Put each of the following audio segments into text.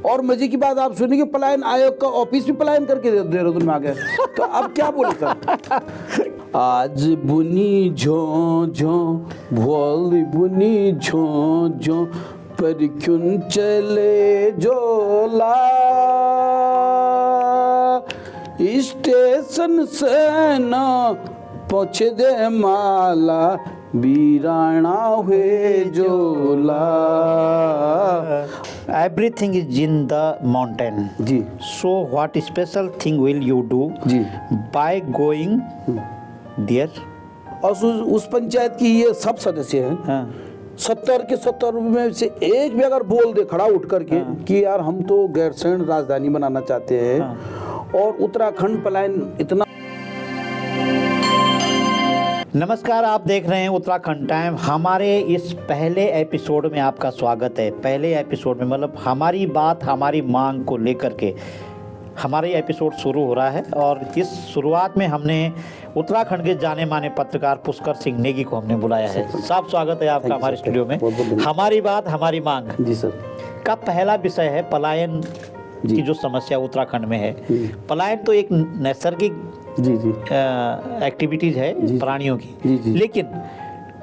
और मजे की बात आप सुनिए कि पलायन आयोग का ऑफिस भी पलायन करके देहरादून में आ गया। तो अब क्या बोले सर। आज बुनी झों झों भोल बुनी झों झों पर क्यों चले जोला, स्टेशन से न पहुँचे दे माला, वीराना हुए जोला। Everything is in the mountain. जी So what special thing will you do जी by going there? और उस पंचायत की ये सब सदस्य हैं, हाँ 70 के 70 में से एक भी अगर बोल दे खड़ा उठ करके कि यार हम तो गैरसैंण राजधानी बनाना चाहते हैं और उत्तराखंड पलायन इतना। नमस्कार, आप देख रहे हैं उत्तराखंड टाइम। हमारे इस पहले एपिसोड में आपका स्वागत है। पहले एपिसोड में मतलब हमारी बात हमारी मांग को लेकर के हमारा ये एपिसोड शुरू हो रहा है और इस शुरुआत में हमने उत्तराखंड के जाने माने पत्रकार पुष्कर सिंह नेगी को हमने बुलाया है। साहब स्वागत है आपका हमारे स्टूडियो में। हमारी बात हमारी मांग जी सर का पहला विषय है पलायन की जो समस्या उत्तराखंड में है। पलायन तो एक नैसर्गिक जी जी एक्टिविटीज है प्राणियों की, लेकिन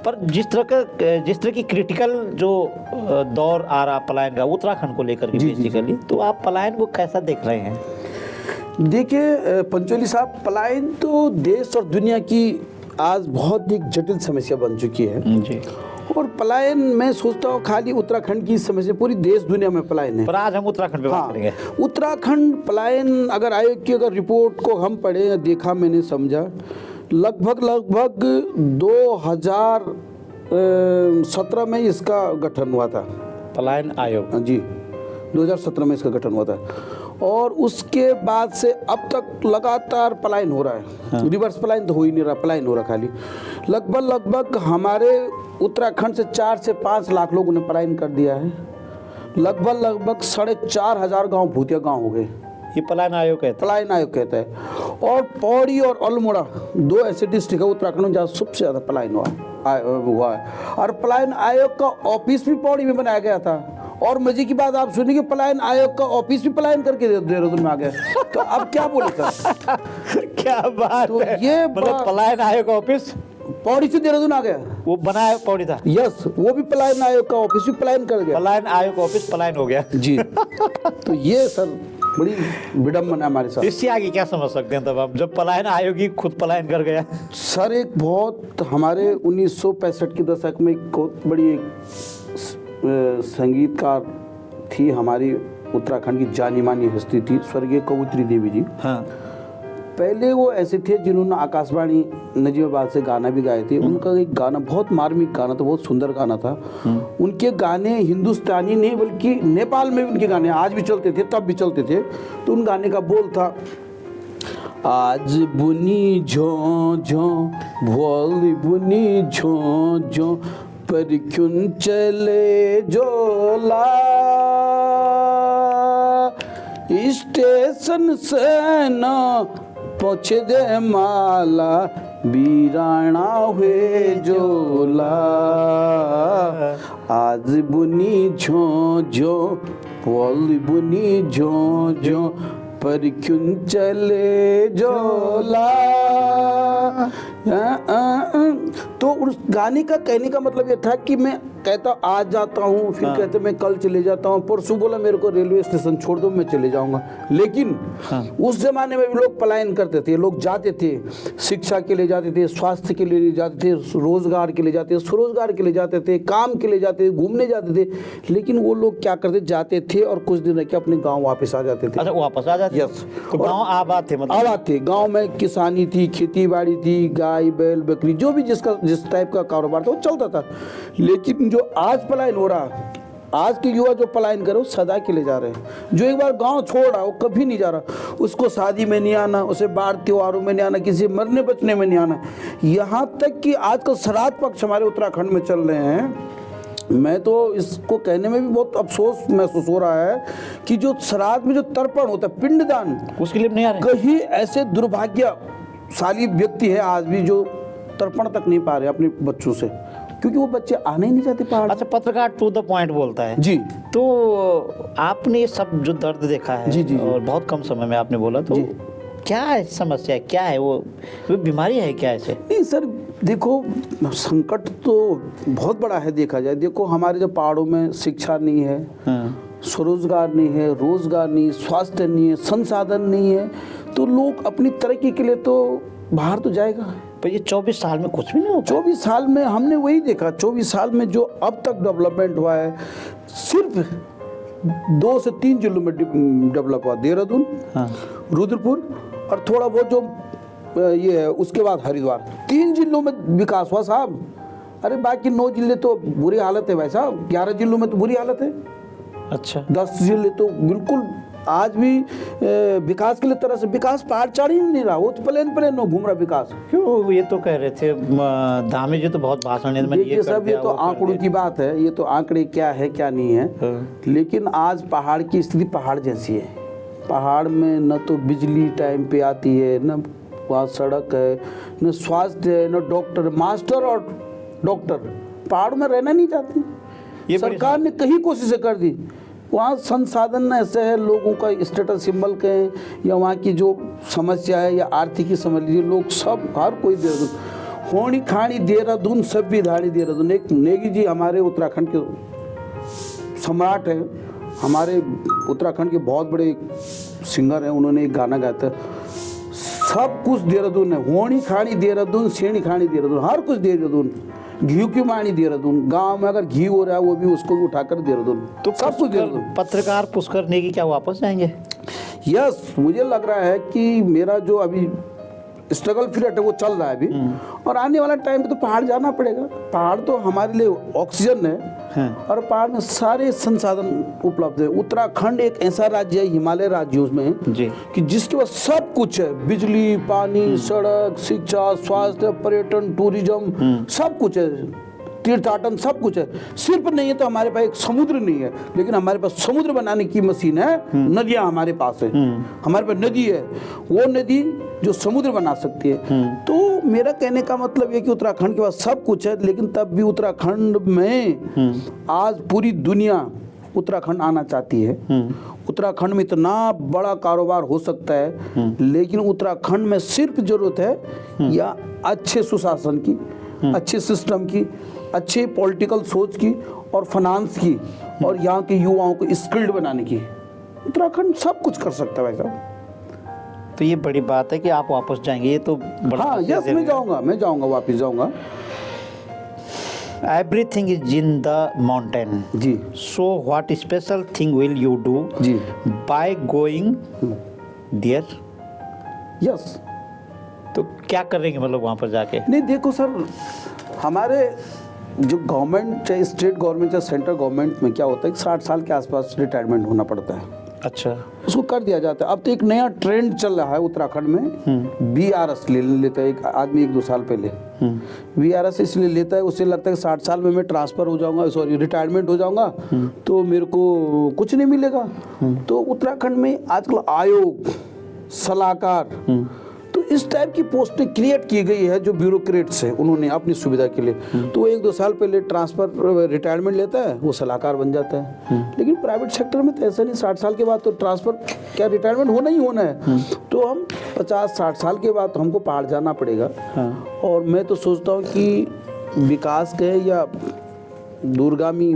पर जिस तरह की क्रिटिकल जो दौर आ रहा पलायन का उत्तराखंड को लेकर के बेसिकली, तो आप पलायन को कैसा देख रहे हैं? देखिए पंचोली साहब, पलायन तो देश और दुनिया की आज बहुत एक जटिल समस्या बन चुकी है जी। और पलायन मैं सोचता हूँ खाली उत्तराखंड की समस्या, पूरी देश दुनिया में पलायन है। पर आज हम उत्तराखंड पे बात करेंगे। उत्तराखंड पलायन अगर आयोग की अगर रिपोर्ट को हम पढ़े या देखा, मैंने समझा लगभग 2017 में इसका गठन हुआ था पलायन आयोग। जी 2017 में इसका गठन हुआ था और उसके बाद से अब तक लगातार पलायन हो रहा है। रिवर्स पलायन तो हो ही नहीं रहा, पलायन हो रहा खाली। लगभग हमारे उत्तराखंड से 4 से 5 लाख लोगों ने पलायन कर दिया है। लगभग 4,500 गांव भूतिया गांव हो गए। ये पलायन आयोग कहता है। पलायन आयोग कहता है। और पौड़ी और अल्मोड़ा 2 ऐसे डिस्ट्रिक्ट है उत्तराखंड में जहाँ सबसे ज़्यादा पलायन हुआ है। और पलायन आयोग का ऑफिस भी पौड़ी में बनाया गया था। और मजे की बात आप सुनिए कि पलायन आयोग का ऑफिस भी पलायन करके देहरादून में आ गया। तो अब क्या बोले सर। क्या बात तो है। ये मतलब पलायन आयोग का ऑफिस पौड़ी से देहरादून आ गया। वो बनाया पौड़ी था। यस, वो भी पलायन आयोग का ऑफिस भी पलायन कर गया। पलायन आयोग का ऑफिस पलायन हो गया जी। तो ये सर बड़ी विडम्बना हमारे साथ। इससे आगे क्या समझ सकते हैं तब हम, जब पलायन आयोग ही खुद पलायन कर गया? सर एक बहुत हमारे 1965 के दशक में एक बहुत बड़ी एक संगीतकार थी हमारी उत्तराखंड की जानी मानी हस्ती थी, स्वर्गीय कबूतरी देवी जी। हाँ। पहले वो ऐसे थे जिन्होंने आकाशवाणी नजीबाबाद से गाना भी गाए थे। उनका एक गाना बहुत मार्मिक गाना था, बहुत सुंदर गाना था। उनके गाने हिंदुस्तानी नहीं बल्कि नेपाल में भी उनके गाने आज भी चलते थे, तब भी चलते थे। तो उन गाने का बोल था, आज बुनी झों झों भोल बुनी झों झों पर क्यों चले जोला, स्टेशन से न पहुँचे दे माला, वीराना हुए जोला। आज बुनी झों झों बोल बुनी झों झों पर क्यों चले जोला। तो उस गाने का कहने का मतलब ये था कि मैं कहता आज जाता हूँ, फिर कहते मैं कल चले जाता हूँ, परसों बोला मेरे को रेलवे स्टेशन छोड़ दो मैं चले जाऊँगा। लेकिन उस जमाने में भी लोग पलायन करते थे, लोग जाते थे, शिक्षा के लिए जाते थे, स्वास्थ्य के लिए जाते थे, रोजगार के लिए जाते थे, स्वरोजगार के लिए जाते थे, काम के लिए जाते थे, घूमने जाते थे। लेकिन वो लोग क्या करते, जाते थे और कुछ दिन रह के अपने गाँव वापस आ जाते थे। अच्छा, वापस आ जाते? यस। तो गाँव आबाद थे? मतलब आबाद थे। गाँव में किसानी थी, खेती बाड़ी थी, गाय बैल बकरी जो भी जिस टाइप का कारोबार था वो चलता था। लेकिन जो आज पलायन हो रहा, आज के युवा जो पलायन करे वो सदा के लिए जा रहे हैं। जो एक बार गांव छोड़ रहा वो कभी नहीं जा रहा। उसको शादी में नहीं आना, उसे बाढ़ त्योहारों में नहीं आना, किसी मरने बचने में नहीं आना। यहाँ तक कि आजकल श्राद्ध पक्ष हमारे उत्तराखंड में चल रहे हैं। मैं तो इसको कहने में भी बहुत अफसोस महसूस हो रहा है कि जो श्राद्ध में जो तर्पण होता है, पिंडदान, उसके लिए नहीं आ रहे। कहीं ऐसे दुर्भाग्यशाली व्यक्ति है आज भी जो तर्पण तक नहीं पा रहे अपने बच्चों से। क्योंकि वो बच्चे आने ही नहीं चाहते पहाड़। अच्छा, पत्रकार टू द पॉइंट बोलता है जी। तो आपने ये सब जो दर्द देखा है जी, जी, जी। और बहुत कम समय में आपने बोला, तो जी। क्या है समस्या, क्या है वो बीमारी है क्या ऐसे? नहीं सर, देखो संकट तो बहुत बड़ा है देखा जाए। देखो हमारे जो पहाड़ों में शिक्षा नहीं है, स्वरोजगार नहीं है, रोजगार नहीं है, स्वास्थ्य नहीं है, संसाधन नहीं है, तो लोग अपनी तरक्की के लिए तो बाहर तो जाएगा। पर ये 24 साल में कुछ भी नहीं हो पाया। 24 साल में हमने वही देखा, 24 साल में जो अब तक डेवलपमेंट हुआ है, सिर्फ 2 से 3 जिलों में डेवलप हुआ, देहरादून, रुद्रपुर और थोड़ा बहुत जो ये है, उसके बाद हरिद्वार, 3 जिलों में विकास हुआ साहब। अरे बाकी 9 जिले तो बुरी हालत है भाई साहब, 11 जिलों में तो बुरी हालत है। अच्छा, 10 जिले तो बिल्कुल आज भी विकास के लिए तरह से विकास पहाड़ चढ़ ही नहीं रहा, वो तो प्लेन प्लेन घूम रहा विकास। क्यों? ये तो कह रहे थे धामी जी तो बहुत भाषण है, मैंने ये सब, ये तो आंकड़ों की बात है, ये तो आंकड़े क्या है क्या नहीं है। लेकिन आज पहाड़ की स्थिति पहाड़ जैसी है। पहाड़ में न तो बिजली टाइम पे आती है, न वहाँ सड़क है, न स्वास्थ्य है, न डॉक्टर, मास्टर और डॉक्टर पहाड़ में रहना नहीं चाहते। सरकार ने कई कोशिशें कर दी, वहाँ संसाधन ऐसे है, लोगों का स्टेटस सिंबल के या वहाँ की जो समस्या है या आर्थिक समझ लीजिए, लोग सब हर कोई देहरादून होनी खानी देहरादून सब भी धाड़ी देहरादून। एक नेगी जी हमारे उत्तराखंड के सम्राट है, हमारे उत्तराखंड के बहुत बड़े सिंगर हैं, उन्होंने एक गाना गाया था, सब कुछ देहरादून है, होनी खानी देहरादून, सेनी खानी देहरादून, हर कुछ देहरादून, घी की मानी देहरादून, गांव में अगर घी हो रहा है वो भी उसको भी उठाकर देहरादून, तो सब कुछ देहरादून। पत्रकार पुष्कर नेगी क्या वापस जाएंगे? यस, मुझे लग रहा है कि मेरा जो अभी स्ट्रगल पीरियड है वो चल रहा है अभी, और आने वाला टाइम पे तो पहाड़ जाना पड़ेगा। पहाड़ तो हमारे लिए ऑक्सीजन है, और पहाड़ में सारे संसाधन उपलब्ध है। उत्तराखंड एक ऐसा राज्य है हिमालय राज्यों में जी, कि जिसके पास सब कुछ है, बिजली, पानी, सड़क, शिक्षा, स्वास्थ्य, पर्यटन, टूरिज्म, सब कुछ है, तीर्थाटन, सब कुछ है। सिर्फ नहीं है तो हमारे पास एक समुद्र नहीं है, लेकिन हमारे पास समुद्र बनाने की मशीन है, नदियां हमारे पास है, हमारे पास नदी है, वो नदी जो समुद्र बना सकती है। तो मेरा कहने का मतलब ये कि उत्तराखंड के पास सब कुछ है, लेकिन तब भी उत्तराखंड में आज पूरी दुनिया उत्तराखंड आना चाहती है। उत्तराखंड में इतना बड़ा कारोबार हो सकता है, लेकिन उत्तराखंड में सिर्फ जरूरत है या अच्छे सुशासन की, अच्छे सिस्टम की, अच्छे पॉलिटिकल सोच की और फाइनेंस की, और यहाँ के युवाओं को स्किल्ड बनाने की। उत्तराखंड सब कुछ कर सकता है भाई साहब। तो ये बड़ी बात है कि आप वापस जाएंगे, ये तो बड़ा। हाँ यस, मैं जाऊँगा, वापस जाऊँगा। Everything is in the mountain. जी। So what special thing will you do? जी। By going there? यस। तो क्या करेंगे मतलब वहाँ पर जाके? नहीं देखो सर, हमारे जो गवर्नमेंट, चाहे स्टेट गवर्नमेंट चाहे सेंट्रल गवर्नमेंट में क्या होता है कि 60 साल के आसपास रिटायरमेंट होना पड़ता है। अच्छा, उसको कर दिया जाता है। अब तो एक नया ट्रेंड चल रहा है उत्तराखंड में, BRS ले लेता है एक आदमी 1-2 साल पहले। BRS इसलिए लेता है, उससे लगता है कि 60 साल में मैं ट्रांसफ़र हो जाऊंगा, सॉरी रिटायरमेंट हो जाऊंगा, तो मेरे को कुछ नहीं मिलेगा। तो उत्तराखंड में आजकल आयोग, सलाहकार, तो इस टाइप की पोस्टें क्रिएट की गई है जो ब्यूरोक्रेट्स है, उन्होंने अपनी सुविधा के लिए। तो वो 1-2 साल पहले ट्रांसफ़र रिटायरमेंट लेता है, वो सलाहकार बन जाता है। लेकिन प्राइवेट सेक्टर में तो ऐसा नहीं, 60 साल के बाद तो ट्रांसफ़र क्या, रिटायरमेंट होना ही होना है। तो हम 50-60 साल के बाद तो हमको पहाड़ जाना पड़ेगा। और मैं तो सोचता हूँ कि विकास के या दूरगामी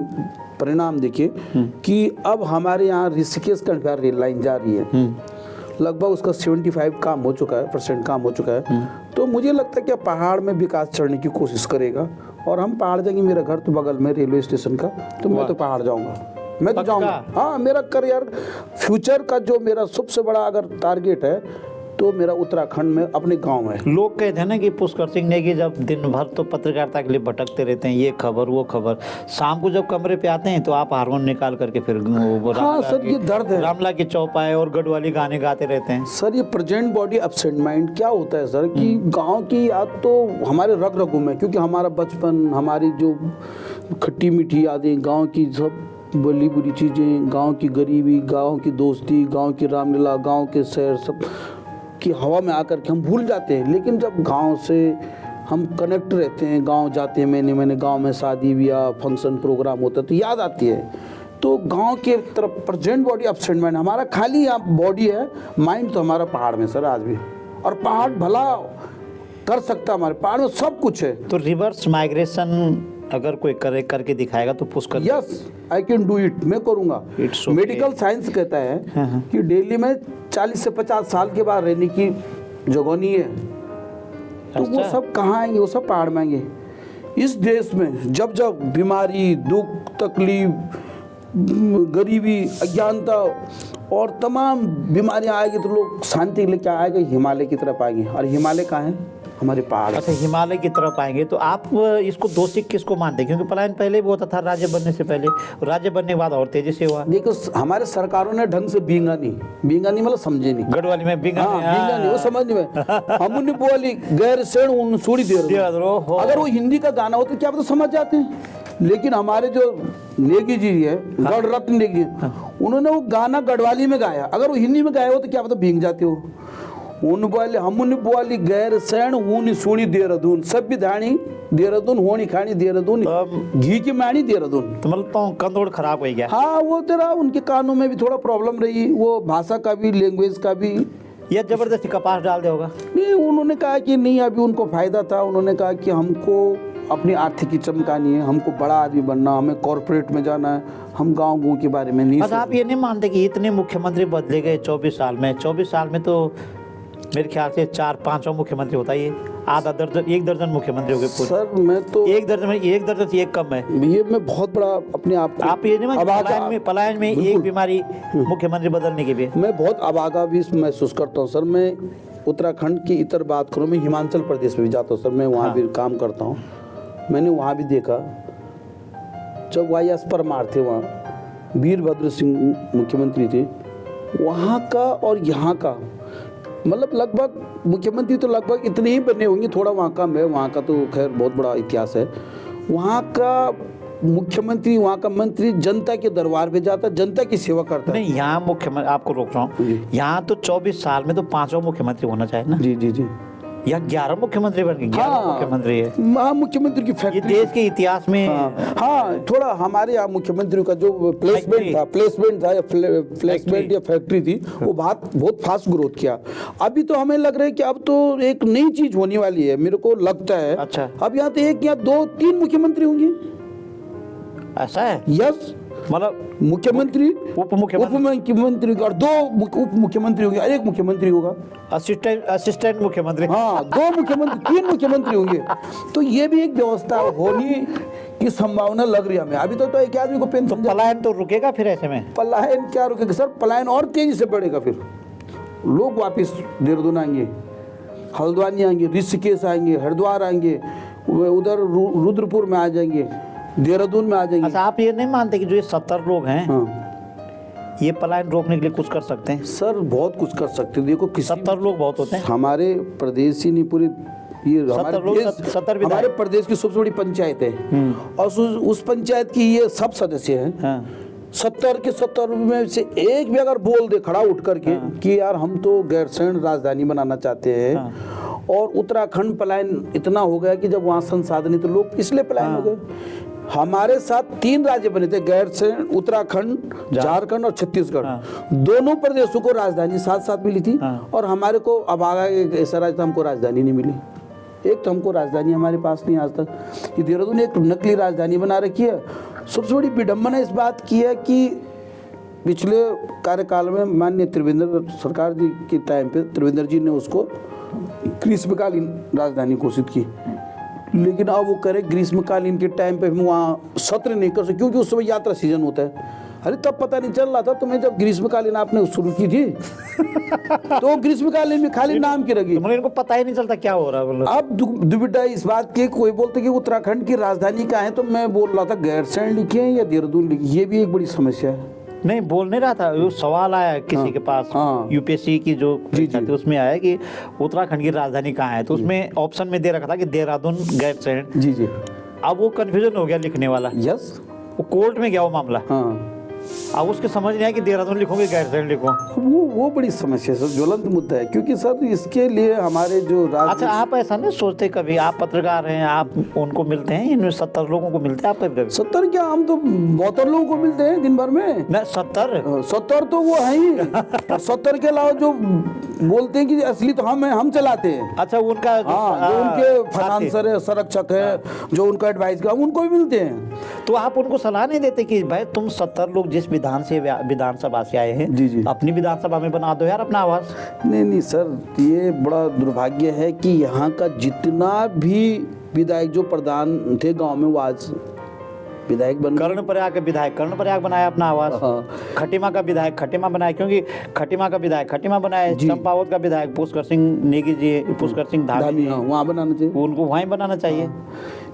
परिणाम देखिए कि अब हमारे यहाँ ऋषिकेश कंडवार रेल लाइन जा रही है, लगभग उसका 75% काम हो चुका है। तो मुझे लगता है कि पहाड़ में विकास चढ़ने की कोशिश करेगा, और हम पहाड़ जाएंगे। मेरा घर तो बगल में रेलवे स्टेशन का, तो मैं तो पहाड़ जाऊंगा, मैं तो जाऊंगा। हाँ, मेरा करियर फ्यूचर का जो मेरा सबसे बड़ा अगर टारगेट है तो मेरा उत्तराखंड में अपने गांव है। लोग कहते हैं ना कि पुष्कर सिंह नेगी जब दिन भर तो पत्रकारिता के लिए भटकते रहते हैं, ये खबर वो खबर, शाम को जब कमरे पे आते हैं तो आप हारमोन निकाल करके फिर हाँ सर, ये दर्द है। रामला के चौपाए और गढ़वाली गाने गाते रहते हैं। सर ये प्रेजेंट बॉडी एब्सेंट माइंड क्या होता है सर, कि गांव की याद तो हमारे रग रगों में, क्योंकि हमारा बचपन, हमारी जो खट्टी मीठी यादें, गाँव की सब बड़ी बुरी चीज़ें, गाँव की गरीबी, गाँव की दोस्ती, गाँव की रामलीला, गाँव के शहर, सब की हवा में आकर के हम भूल जाते हैं। लेकिन जब गांव से हम कनेक्ट रहते हैं, गांव जाते हैं, मैंने गांव में शादी ब्याह फंक्शन प्रोग्राम होता है तो याद आती है। तो गांव के तरफ प्रेजेंट बॉडी एब्सेंट माइंड, हमारा खाली यहाँ बॉडी है, माइंड तो हमारा पहाड़ में सर आज भी। और पहाड़ भला कर सकता, हमारे पहाड़ में सब कुछ है। तो रिवर्स माइग्रेशन अगर कोई करके दिखाएगा तो Pushkar yes I can do it, मैं करूँगा। It's okay. मेडिकल साइंस कहता है कि दिल्ली में 40 से 50 साल के बाद रहने की जगह नहीं है। तो वो अच्छा। सब कहाँ आएंगे? वो सब पहाड़ में आएंगे। इस देश में जब जब बीमारी, दुख, तकलीफ, गरीबी, अज्ञानता और तमाम बीमारियां आएगी तो लोग शांति लेके आएंगे, हिमालय की तरफ आएंगे। और हिमालय कहाँ है? हमारे पहाड़। अच्छा, हिमालय की तरफ आएंगे। तो आप इसको दोषी किसको मानते हैं? क्योंकि पलायन पहले भी होता था राज्य बनने से पहले, राज्य बनने के बाद और तेजी से हुआ। देखो हमारे सरकारों ने ढंग से बींगा नहीं मतलब समझे नहीं। गढ़वाली में बींगा बींगा नहीं, वो समझ में हम बोली गैर सेण उन सूड़ी दे अगर वो हिंदी का गाना हो तो क्या पता समझ जाते हैं। लेकिन हमारे जो नेगी जी है, गढ़ रत्न नेगी, उन्होंने वो गाना गढ़वाली में गाया, अगर वो हिंदी में गाया हो तो क्या पता भीग जाते हो। उन बोले हम बोली गैर सैण ऊन सूणी देहरादून, सब भी धाणी देहरादून, होनी खानी देहरादून, घी की मानी देहरादून। तो मतलब तो कंदोड़ खराब हो गया। हाँ, वो तेरा उनके कानों में भी थोड़ा प्रॉब्लम रही, वो भाषा का भी, लैंग्वेज का भी। या जबरदस्ती कपास डाल दे होगा? नहीं, उन्होंने कहा कि नहीं, अभी उनको फायदा था। उन्होंने कहा कि हमको अपनी आर्थिकी चमकानी है, हमको बड़ा आदमी बनना, हमें कॉर्पोरेट में जाना है, हम गाँव गूँ के बारे में नहीं। अच्छा, आप ये नहीं मानते कि इतने मुख्यमंत्री बदले गए 24 साल में? 24 साल में तो मेरे ख्याल से 4-5 मुख्यमंत्री होता है, आधा दर्जन, 1 दर्जन मुख्यमंत्री हो गए। सर मैं तो 1 दर्जन में 1 दर्जन से 1 कम है। ये मैं बहुत बड़ा अपने आप ये नहीं मानते पलायन में एक बीमारी मुख्यमंत्री बदलने के भी? मैं बहुत अभागा भी महसूस करता हूँ सर। मैं उत्तराखंड की इतर बात करूँ, मैं हिमाचल प्रदेश में भी जाता हूँ सर, मैं वहाँ भी काम करता हूँ। मैंने वहाँ भी देखा जब YS परमार थे, वहाँ वीरभद्र सिंह मुख्यमंत्री थे, वहाँ का और यहाँ का मतलब लगभग मुख्यमंत्री तो लगभग इतने ही बने होंगे, थोड़ा वहाँ कम है। वहाँ का तो खैर बहुत बड़ा इतिहास है। वहाँ का मुख्यमंत्री, वहाँ का मंत्री जनता के दरबार पे जाता, जनता की सेवा करता। नहीं, यहाँ मुख्यमंत्री, आपको रोक रहा हूँ, यहाँ तो 24 साल में तो 5 मुख्यमंत्री होना चाहिए ना? जी जी जी। या 11 मुख्यमंत्री बन गए? 11 मुख्यमंत्री है। मुख्यमंत्री की फैक्ट्री ये देश के इतिहास में। हाँ, थोड़ा हमारे यहाँ मुख्यमंत्रियों का जो प्लेसमेंट था या फैक्ट्री थी, वो बहुत फास्ट ग्रोथ किया। अभी तो हमें लग रहा है कि अब तो एक नई चीज होने वाली है, मेरे को लगता है। अच्छा, अब यहाँ तो 1 या 2-3 मुख्यमंत्री होंगे। ऐसा है? यस, मतलब मुख्यमंत्री, उप मुख्यमंत्री और 2 उप मुख्यमंत्री होंगे और 1 मुख्यमंत्री होगा। असिस्टेंट मुख्यमंत्री। हाँ, 2 मुख्यमंत्री, 3 मुख्यमंत्री होंगे। तो ये भी एक व्यवस्था होने की संभावना लग रही है हमें। अभी तो एक आदमी को पेंशन। तो पलायन तो रुकेगा फिर ऐसे में? पलायन क्या रुकेगा सर? पलायन और तेजी से बढ़ेगा। फिर लोग वापस देहरादून आएंगे, हल्द्वानी आएंगे, ऋषिकेश आएंगे, हरिद्वार आएंगे, उधर रुद्रपुर में आ जाएंगे, देहरादून में आ जाएंगे। अच्छा, आप ये नहीं मानते कि जो ये 70 लोग हैं, हाँ, ये पलायन रोकने के लिए कुछ कर सकते हैं? सर बहुत कुछ कर सकते हैं। देखो 70 लोग बहुत होते हैं। हमारे प्रदेश ही नहीं, पूरी ये हमारे 70 हमारे प्रदेश की सबसे बड़ी पंचायत है और उस पंचायत की ये सब सदस्य हैं। हाँ। 70 के 70 में से एक भी अगर बोल दे खड़ा उठ करके कि यार हम तो गैरसैंण राजधानी बनाना चाहते हैं और उत्तराखंड पलायन इतना हो गया कि जब वहाँ संसाधन नहीं तो लोग इसलिए पलायन हो गए। हमारे साथ 3 राज्य बने थे, गैरसैंण, उत्तराखंड, झारखंड और छत्तीसगढ़। दोनों प्रदेशों को राजधानी साथ साथ मिली थी और हमारे को अब आगा ऐसा राज्य हमको राजधानी नहीं मिली। एक तो हमको राजधानी हमारे पास नहीं आज तक। ये देहरादून एक नकली राजधानी बना रखी है। सबसे बड़ी विडम्बना इस बात की है कि पिछले कार्यकाल में माननीय त्रिवेंद्र सरकार जी के टाइम पे त्रिवेंद्र जी ने उसको ग्रीष्मकालीन राजधानी घोषित की, लेकिन अब वो करे ग्रीष्मकालीन के टाइम पे वहाँ सत्र नहीं कर सकते क्योंकि उस समय यात्रा सीजन होता है। अरे तब पता नहीं चल रहा था तुम्हें जब ग्रीष्मकालीन आपने शुरू की थी तो ग्रीष्मकालीन में खाली नाम की रखी, तो इनको पता ही नहीं चलता क्या हो रहा है। अब दुविधा इस बात की, कोई बोलते कि उत्तराखंड की राजधानी कहाँ है, तो मैं बोल रहा था गैरसैंण लिखे या देहरादून लिखे, ये भी एक बड़ी समस्या है। नहीं, बोल नहीं रहा था, वो सवाल आया किसी के पास, यूपीएससी की जो परीक्षा थी उसमें आया कि उत्तराखंड की राजधानी कहाँ है, तो उसमें ऑप्शन में दे रखा था कि देहरादून गैरसैंण। जी जी। अब वो कंफ्यूजन हो गया लिखने वाला। यस, वो कोर्ट में गया वो मामला। हाँ, अब उसके समझ नहीं आया कि देहरादून लिखोगे गैरसैंण लिखो। वो बड़ी समस्या है सर, ज्वलंत मुद्दा है, क्योंकि सर इसके लिए हमारे जो अच्छा, आप ऐसा नहीं सोचते कभी, आप पत्रकार हैं, आप उनको मिलते हैं, इनमें 70 लोगों को मिलते हैं आप कभी? 70 क्या, हम तो 72 लोगों को मिलते हैं दिन भर में। नहीं 70 तो वो है ही, और 70 के अलावा जो बोलते हैं कि असली तो हम चलाते हैं। अच्छा, उनका हाँ, जो उनके फाइनेंसर है, संरक्षक है, जो उनका एडवाइस का, उनको भी मिलते हैं। तो आप उनको सलाह नहीं देते कि भाई तुम 70 लोग जिस विधानसभा से आए हैं, जी। अपनी विधानसभा में बना दो यार अपना आवास। नहीं सर, ये बड़ा दुर्भाग्य है कि यहाँ का जितना भी विधायक जो प्रधान थे गांव में, वो आज विधायक बन, कर्णप्रयाग के विधायक कर्णप्रयाग बनाया अपना आवास। हाँ। खटीमा का विधायक खटीमा बनाया, क्योंकि खटीमा का विधायक खटीमा बनाया। चंपावत का विधायक पुष्कर सिंह नेगी जी, पुष्कर सिंह धामी जी, वहाँ बनाना चाहिए, उनको वहीं बनाना चाहिए।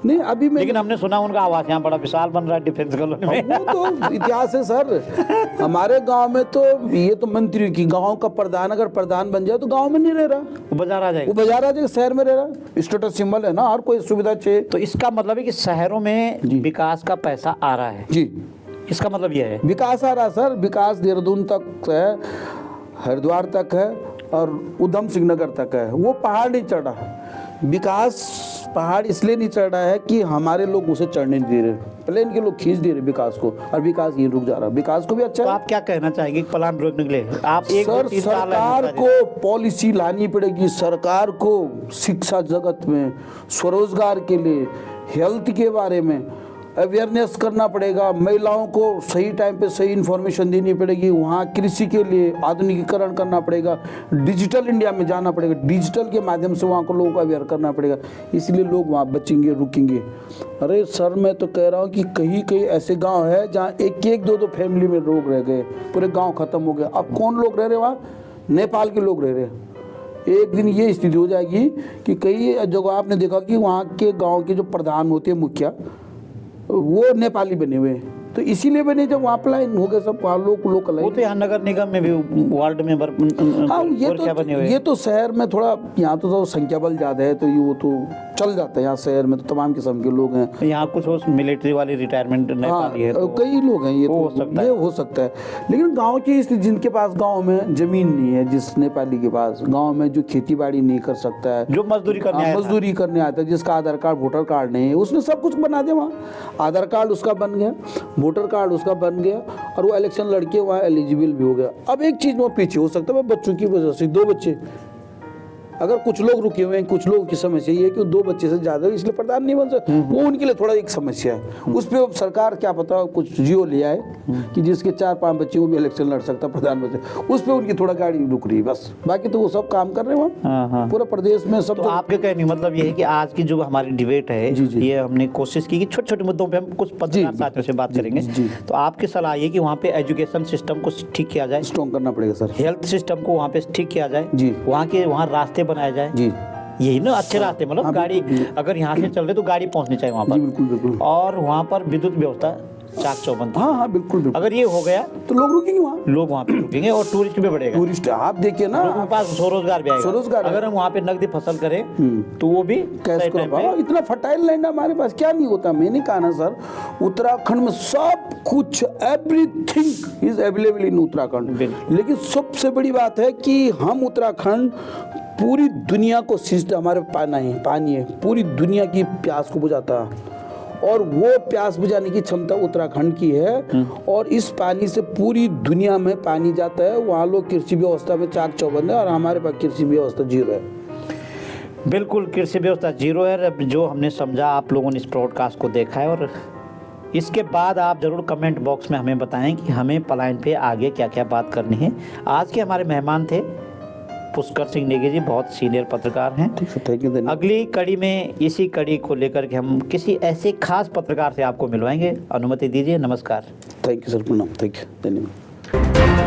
नहीं अभी लेकिन हमने सुना उनका आवास यहाँ बड़ा विशाल बन रहा है डिफेंस कॉलोनी में। वो तो इतिहास है सर। हमारे गांव में तो ये तो मंत्री की, गांव का प्रधान अगर प्रधान बन जाए तो गांव में नहीं रह रहा, वो बाजार आ जाएगा, वो बाजार आ जाएगा, शहर में रह रहा, स्टेटस सिंबल है ना, और कोई सुविधा चाहिए। तो इसका मतलब है कि शहरों में विकास का पैसा आ रहा है जी, इसका मतलब यह है विकास आ रहा है सर। विकास देहरादून तक है, हरिद्वार तक है, और उधम सिंह नगर तक है। वो पहाड़ नहीं चढ़ रहा, विकास पहाड़ इसलिए नहीं चढ़ रहा है कि हमारे लोग उसे चढ़ने नहीं दे रहे, प्लेन के लोग खींच दे रहे विकास को, और विकास ये रुक जा रहा है। विकास को भी अच्छा तो है। आप क्या कहना चाहेंगे, प्लान रोकने के लिए आप एक सर, सरकार को पॉलिसी लानी पड़ेगी, सरकार को शिक्षा जगत में, स्वरोजगार के लिए, हेल्थ के बारे में अवेयरनेस करना पड़ेगा, महिलाओं को सही टाइम पे सही इन्फॉर्मेशन देनी पड़ेगी, वहाँ कृषि के लिए आधुनिकीकरण करना पड़ेगा, डिजिटल इंडिया में जाना पड़ेगा, डिजिटल के माध्यम से वहाँ को लोगों को अवेयर करना पड़ेगा, इसलिए लोग वहाँ बचेंगे, रुकेंगे। अरे सर, मैं तो कह रहा हूँ कि कहीं कहीं ऐसे गाँव है जहाँ एक दो फैमिली में लोग रह गए, पूरे गाँव खत्म हो गया। अब कौन लोग रह रहे वहाँ? नेपाल के लोग रह रहे। एक दिन ये स्थिति हो जाएगी कि कई जगह आपने देखा कि वहाँ के गाँव के जो प्रधान होते हैं, मुखिया, वो नेपाली बने हुए हैं। तो इसीलिए बने, जब वहाँ पलायन हो गए सब, वहाँ लोकल है। वो तो यहाँ नगर निगम में भी वार्ड मेंबर हाँ, ये तो शहर में थोड़ा, यहाँ तो संख्या बल ज़्यादा है, तो ये वो तो चल जाता है। यहाँ शहर में तो तमाम किस्म के लोग हैं। यहाँ कुछ मिलिट्री वाली रिटायरमेंट नेपाली है, तो कई लोग हैं, ये हो सकता है। लेकिन गाँव की, जिनके पास गाँव में जमीन नहीं है, जिस नेपाली के पास गाँव में जो खेती बाड़ी नहीं कर सकता है, जो मजदूरी करने आता है, जिसका आधार कार्ड वोटर कार्ड नहीं है, उसने सब कुछ बना दिया। वहाँ आधार कार्ड उसका बन गया, वोटर कार्ड उसका बन गया, और वो इलेक्शन लड़के वहाँ एलिजिबल भी हो गया। अब एक चीज़ वो पीछे हो सकता है, बच्चों की वजह से, 2 बच्चे, अगर कुछ लोग रुके हुए हैं, कुछ लोगों की समस्या ये है कि 2 बच्चे से ज़्यादा, इसलिए प्रधान नहीं बन सकते, वो उनके लिए थोड़ा एक समस्या है। उस पर सरकार क्या पता कुछ जियो ले आए कि जिसके 4-5 बच्चे वो भी इलेक्शन लड़ सकता प्रधानमंत्री, उस पर उनकी थोड़ा गाड़ी रुक रही है बस, बाकी तो वो सब काम कर रहे हैं वहाँ पूरा प्रदेश में सब। तो आपके कहने मतलब ये है कि आज की जो हमारी डिबेट है, ये हमने कोशिश की कि छोटे छोटे मुद्दों पे हम कुछ पत्रकार साथियों से बात करेंगे। तो आपकी सलाह ये कि वहाँ पे एजुकेशन सिस्टम को ठीक किया जाए, स्ट्रॉन्ग करना पड़ेगा सर, हेल्थ सिस्टम को वहाँ पे ठीक किया जाए, वहाँ रास्ते बनाए जाए जी, यही ना अच्छे रास्ते, मतलब गाड़ी अगर यहाँ से चल रहे तो गाड़ी पहुँचनी चाहिए वहाँ पर। बिल्कुल। और वहाँ पर विद्युत व्यवस्था चाक चौबंद। हाँ, बिल्कुल। अगर ये हो गया तो लोग रुकेंगे वहाँ, लोग वहाँ पे रुकेंगे, और टूरिस्ट भी बढ़ेगा। टूरिस्ट आप देखिए ना, लोगों के पास स्वरोजगार भी आएगा। स्वरोजगार, अगर हम वहाँ पे नकदी फसल करें तो वो भी कैश करो। इतना फर्टाइल लैंड हमारे पास, क्या नहीं होता। मैंने कहा ना सर, उत्तराखंड में सब कुछ, everything is available in Uttarakhand. लेकिन सबसे बड़ी बात है कि हम उत्तराखंड पूरी दुनिया को सिंचता, हमारे पानी है, पूरी दुनिया की प्यास को बुझाता है, और वो प्यास बुझाने की क्षमता उत्तराखंड की है। और इस पानी से पूरी दुनिया में पानी जाता है। वहाँ लोग कृषि व्यवस्था में चाक चौबंद है, और हमारे पास कृषि व्यवस्था 0 है। बिल्कुल, कृषि व्यवस्था 0 है। जो हमने समझा, आप लोगों ने इस ब्रॉडकास्ट को देखा है, और इसके बाद आप ज़रूर कमेंट बॉक्स में हमें बताएं कि हमें पलायन पे आगे क्या क्या बात करनी है। आज के हमारे मेहमान थे पुष्कर सिंह नेगी जी, बहुत सीनियर पत्रकार हैं। Thank you. अगली कड़ी में इसी कड़ी को लेकर के हम किसी ऐसे खास पत्रकार से आपको मिलवाएंगे। अनुमति दीजिए, नमस्कार। थैंक यू सर, प्रणाम, थैंक यू, धन्यवाद।